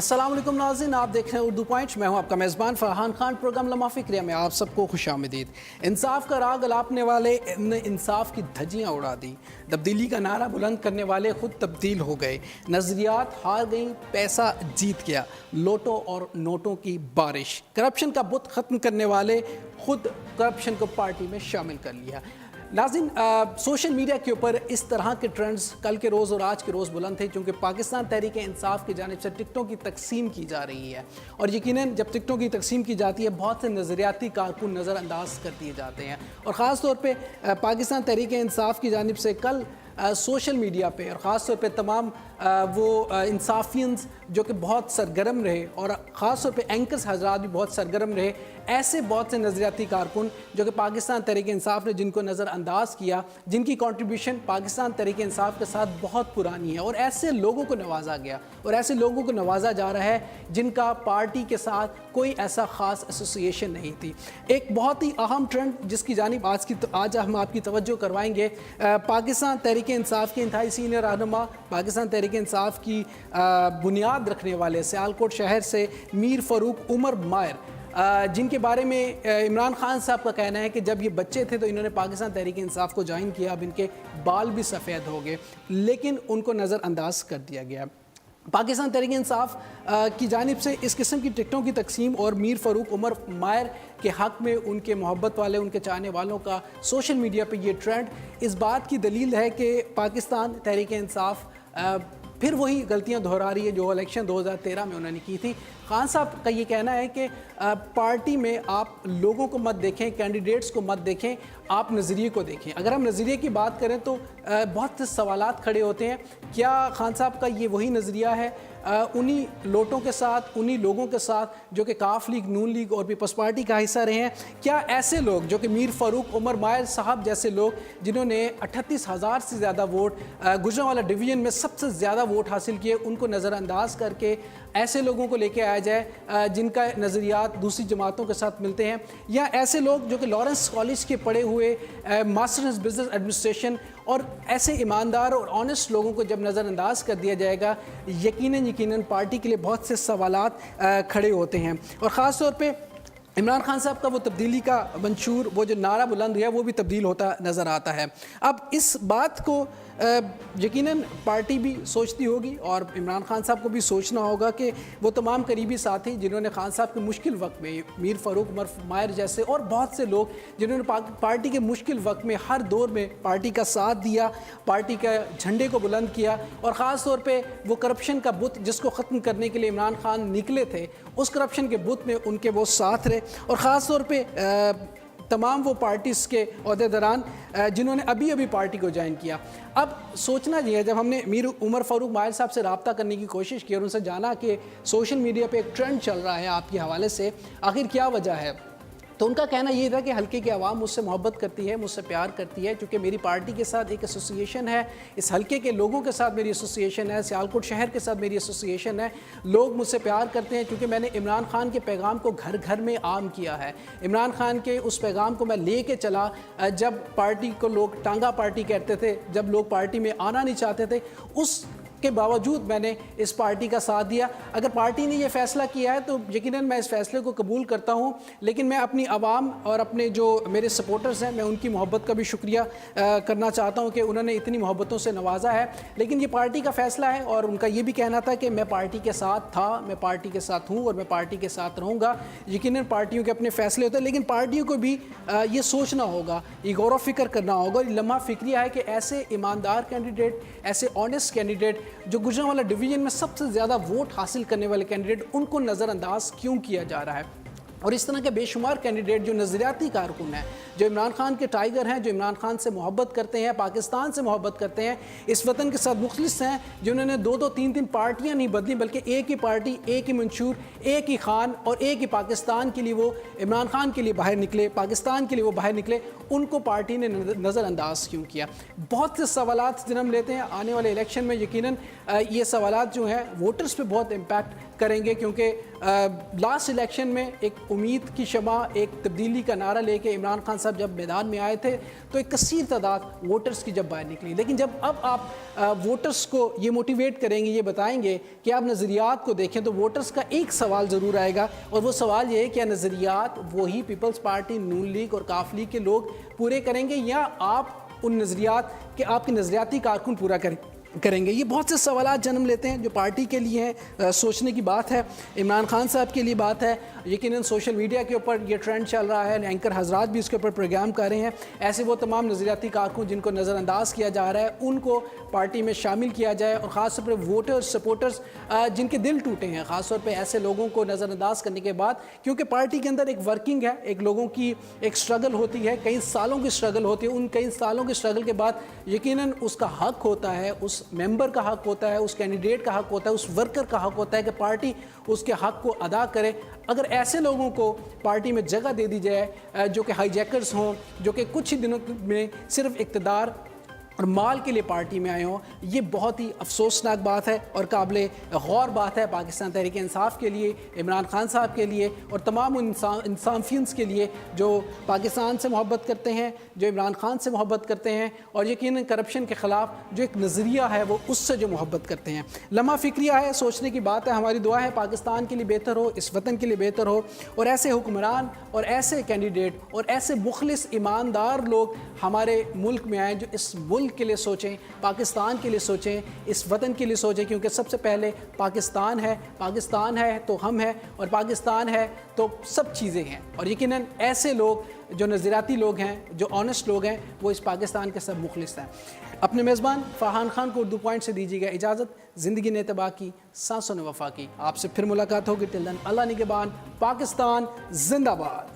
السلام علیکم ناظرین، آپ دیکھ رہے ہیں اردو پوائنٹ. میں ہوں آپ کا میزبان فرحان خان. پروگرام لمحہ فکریہ میں آپ سب کو خوش آمدید. انصاف کا راگ الاپنے والے نے انصاف کی دھجیاں اڑا دی. تبدیلی کا نعرہ بلند کرنے والے خود تبدیل ہو گئے. نظریات ہار گئیں، پیسہ جیت گیا. لوٹوں اور نوٹوں کی بارش. کرپشن کا بت ختم کرنے والے خود کرپشن کو پارٹی میں شامل کر لیا. ناظرین، سوشل میڈیا کے اوپر اس طرح کے ٹرینڈز کل کے روز اور آج کے روز بلند تھے کیونکہ پاکستان تحریک انصاف کی جانب سے ٹکٹوں کی تقسیم کی جا رہی ہے. اور یقیناً جب ٹکٹوں کی تقسیم کی جاتی ہے بہت سے نظریاتی کارکن نظر انداز کر دیے جاتے ہیں. اور خاص طور پہ پاکستان تحریک انصاف کی جانب سے کل سوشل میڈیا پہ اور خاص طور پہ تمام وہ انصافیئنز جو کہ بہت سرگرم رہے اور خاص طور پہ اینکرز حضرات بھی بہت سرگرم رہے. ایسے بہت سے نظریاتی کارکن جو کہ پاکستان تحریک انصاف نے جن کو نظر انداز کیا، جن کی کنٹریبیوشن پاکستان تحریک انصاف کے ساتھ بہت پرانی ہے، اور ایسے لوگوں کو نوازا گیا اور ایسے لوگوں کو نوازا جا رہا ہے جن کا پارٹی کے ساتھ کوئی ایسا خاص ایسوسیشن نہیں تھی. ایک بہت ہی اہم ٹرینڈ جس کی جانب آج ہم آپ کی توجہ کروائیں گے، پاکستان تحریک انصاف کے انتہائی سینئر رہنما، پاکستان تحریک انصاف کی بنیاد رکھنے والے سیالکوٹ شہر سے میر فاروق عمر ماہر، جن کے بارے میں عمران خان صاحب کا کہنا ہے کہ جب یہ بچے تھے تو انہوں نے پاکستان تحریک انصاف کو جوائن کیا. اب ان کے بال بھی سفید ہو گئے لیکن ان کو نظر انداز کر دیا گیا. پاکستان تحریک انصاف کی جانب سے اس قسم کی ٹکٹوں کی تقسیم اور میر فاروق عمر ماہر کے حق میں ان کے محبت والے، ان کے چاہنے والوں کا سوشل میڈیا پہ یہ ٹرینڈ اس بات کی دلیل ہے کہ پاکستان تحریک انصاف پھر وہی غلطیاں دہرا رہی ہے جو الیکشن 2013 میں انہوں نے کی تھی. خان صاحب کا یہ کہنا ہے کہ پارٹی میں آپ لوگوں کو مت دیکھیں، کینڈیڈیٹس کو مت دیکھیں، آپ نظریے کو دیکھیں. اگر ہم نظریے کی بات کریں تو بہت سے سوالات کھڑے ہوتے ہیں. کیا خان صاحب کا یہ وہی نظریہ ہے انہی لوٹوں کے ساتھ، انہی لوگوں کے ساتھ جو کہ کاف لیگ، نون لیگ اور پیپلز پارٹی کا حصہ رہے ہیں؟ کیا ایسے لوگ جو کہ میر فاروق عمر ماہر صاحب جیسے لوگ جنہوں نے 38,000 سے زیادہ ووٹ گجرانوالہ ڈویژن میں سب سے زیادہ ووٹ حاصل کیے، ان کو نظر انداز کر کے ایسے لوگوں کو لے کے آیا جائے جن کا نظریات دوسری جماعتوں کے ساتھ ملتے ہیں، یا ایسے لوگ جو کہ لارنس کالج کے پڑھے ہوئے ماسٹرز بزنس ایڈمنسٹریشن اور ایسے ایماندار اور آنیسٹ لوگوں کو جب نظر انداز کر دیا جائے گا یقیناً پارٹی کے لیے بہت سے سوالات کھڑے ہوتے ہیں. اور خاص طور پہ عمران خان صاحب کا وہ تبدیلی کا منشور، وہ جو نعرہ بلند ہے، وہ بھی تبدیل ہوتا نظر آتا ہے. اب اس بات کو یقیناً پارٹی بھی سوچتی ہوگی اور عمران خان صاحب کو بھی سوچنا ہوگا کہ وہ تمام قریبی ساتھی جنہوں نے خان صاحب کے مشکل وقت میں، میر فاروق عمر ماہر جیسے اور بہت سے لوگ جنہوں نے پارٹی کے مشکل وقت میں ہر دور میں پارٹی کا ساتھ دیا، پارٹی کا جھنڈے کو بلند کیا، اور خاص طور پہ وہ کرپشن کا بت جس کو ختم کرنے کے لیے عمران خان نکلے تھے، اس کرپشن کے بت میں ان کے وہ ساتھ رہے. اور خاص طور پہ تمام وہ پارٹیز کے عہدیداران جنہوں نے ابھی پارٹی کو جوائن کیا. اب سوچنا یہ ہے، جب ہم نے میر عمر فاروق ماہر صاحب سے رابطہ کرنے کی کوشش کی اور ان سے جانا کہ سوشل میڈیا پہ ایک ٹرینڈ چل رہا ہے آپ کے حوالے سے، آخر کیا وجہ ہے، تو ان کا کہنا یہ تھا کہ حلقے کی عوام مجھ سے محبت کرتی ہے، مجھ سے پیار کرتی ہے، کیونکہ میری پارٹی کے ساتھ ایک ایسوسیشن ہے، اس حلقے کے لوگوں کے ساتھ میری ایسوسیشن ہے، سیالکوٹ شہر کے ساتھ میری ایسوسیشن ہے. لوگ مجھ سے پیار کرتے ہیں کیونکہ میں نے عمران خان کے پیغام کو گھر گھر میں عام کیا ہے. عمران خان کے اس پیغام کو میں لے کے چلا جب پارٹی کو لوگ ٹانگا پارٹی کہتے تھے، جب لوگ پارٹی میں آنا نہیں چاہتے تھے، اس کے باوجود میں نے اس پارٹی کا ساتھ دیا. اگر پارٹی نے یہ فیصلہ کیا ہے تو یقیناً میں اس فیصلے کو قبول کرتا ہوں، لیکن میں اپنی عوام اور اپنے جو میرے سپورٹرز ہیں میں ان کی محبت کا بھی شکریہ کرنا چاہتا ہوں کہ انہوں نے اتنی محبتوں سے نوازا ہے. لیکن یہ پارٹی کا فیصلہ ہے اور ان کا یہ بھی کہنا تھا کہ میں پارٹی کے ساتھ تھا، میں پارٹی کے ساتھ ہوں اور میں پارٹی کے ساتھ رہوں گا. یقیناً پارٹیوں کے اپنے فیصلے ہوتے ہیں لیکن پارٹیوں کو بھی یہ سوچنا ہوگا، یہ غور و فکر کرنا ہوگا. لمحہ فکریہ ہے کہ ایسے ایماندار کینڈیڈیٹ، ایسے آنیسٹ کینڈیڈیٹ جو گجرانوالہ ڈویژن میں سب سے زیادہ ووٹ حاصل کرنے والے کینڈیڈیٹ، ان کو نظر انداز کیوں کیا جا رہا ہے. اور اس طرح کے بے شمار کینڈیڈیٹ جو نظریاتی کارکن ہیں، جو عمران خان کے ٹائیگر ہیں، جو عمران خان سے محبت کرتے ہیں، پاکستان سے محبت کرتے ہیں، اس وطن کے ساتھ مخلص ہیں، جنہوں نے 2 3 پارٹیاں نہیں بدلی بلکہ ایک ہی پارٹی، ایک ہی منشور، ایک ہی خان اور ایک ہی پاکستان کے لیے وہ عمران خان کے لیے باہر نکلے، پاکستان کے لیے وہ باہر نکلے، ان کو پارٹی نے نظر انداز کیوں کیا. بہت سے سوالات جنم لیتے ہیں. آنے والے الیکشن میں یقیناً یہ سوالات جو ہیں ووٹرز پہ بہت امپیکٹ کریں گے، کیونکہ لاسٹ الیکشن میں ایک امید کی شمع، ایک تبدیلی کا نعرہ لے کے عمران خان صاحب جب میدان میں آئے تھے تو ایک کثیر تعداد ووٹرز کی جب باہر نکلی، لیکن جب اب آپ ووٹرز کو یہ موٹیویٹ کریں گے، یہ بتائیں گے کہ آپ نظریات کو دیکھیں، تو ووٹرز کا ایک سوال ضرور آئے گا، اور وہ سوال یہ ہے کہ نظریات وہی پیپلز پارٹی، نون لیگ اور کاف لیگ کے لوگ پورے کریں گے، یا آپ ان نظریات کہ آپ کے نظریاتی کارکن پورا کریں گے. یہ بہت سے سوالات جنم لیتے ہیں جو پارٹی کے لیے ہیں، سوچنے کی بات ہے، عمران خان صاحب کے لیے بات ہے. یقیناً سوشل میڈیا کے اوپر یہ ٹرینڈ چل رہا ہے، اینکر حضرات بھی اس کے اوپر پروگرام کر رہے ہیں. ایسے وہ تمام نظریاتی کارکن جن کو نظر انداز کیا جا رہا ہے ان کو پارٹی میں شامل کیا جائے، اور خاص طور پر ووٹرز، سپورٹرز جن کے دل ٹوٹے ہیں، خاص طور پہ ایسے لوگوں کو نظر انداز کرنے کے بعد، کیونکہ پارٹی کے اندر ایک ورکنگ ہے، ایک لوگوں کی ایک سٹرگل ہوتی ہے، کئی سالوں کی سٹرگل ہوتی ہے. ان کئی سالوں کی سٹرگل کے بعد یقیناً اس کا حق ہوتا ہے، اس ممبر کا حق ہوتا ہے، اس کینڈیڈیٹ کا حق ہوتا ہے، اس ورکر کا حق ہوتا ہے کہ پارٹی اس کے حق کو ادا کرے. اگر ایسے لوگوں کو پارٹی میں جگہ دے دی جائے جو کہ ہائی جیکرز ہوں، جو کہ کچھ ہی دنوں میں صرف اقتدار اور مال کے لیے پارٹی میں آئے ہوں، یہ بہت ہی افسوسناک بات ہے اور قابل غور بات ہے پاکستان تحریک انصاف کے لیے، عمران خان صاحب کے لیے، اور تمام انصافیونز کے لیے جو پاکستان سے محبت کرتے ہیں، جو عمران خان سے محبت کرتے ہیں، اور یقیناً کرپشن کے خلاف جو ایک نظریہ ہے وہ اس سے جو محبت کرتے ہیں. لمحہ فکریہ ہے، سوچنے کی بات ہے. ہماری دعا ہے پاکستان کے لیے بہتر ہو، اس وطن کے لیے بہتر ہو، اور ایسے حکمران اور ایسے کینڈیڈیٹ اور ایسے مخلص ایماندار لوگ ہمارے ملک میں آئیں جو اس ملک کے لیے سوچیں، پاکستان کے لیے سوچیں، اس وطن کے لیے سوچیں، کیونکہ سب سے پہلے پاکستان ہے تو ہم ہیں، اور پاکستان ہے تو سب چیزیں ہیں. اور یقیناً ایسے لوگ جو نظریاتی لوگ ہیں، جو آنیسٹ لوگ ہیں، وہ اس پاکستان کے سب مخلص ہیں. اپنے میزبان فرحان خان کو اردو پوائنٹ سے دیجیے گا اجازت. زندگی نے تباہ کی، سانسوں نے وفا کی. آپ سے پھر ملاقات ہوگی. ٹل دن اللہ نگہبان. پاکستان زندہ باد.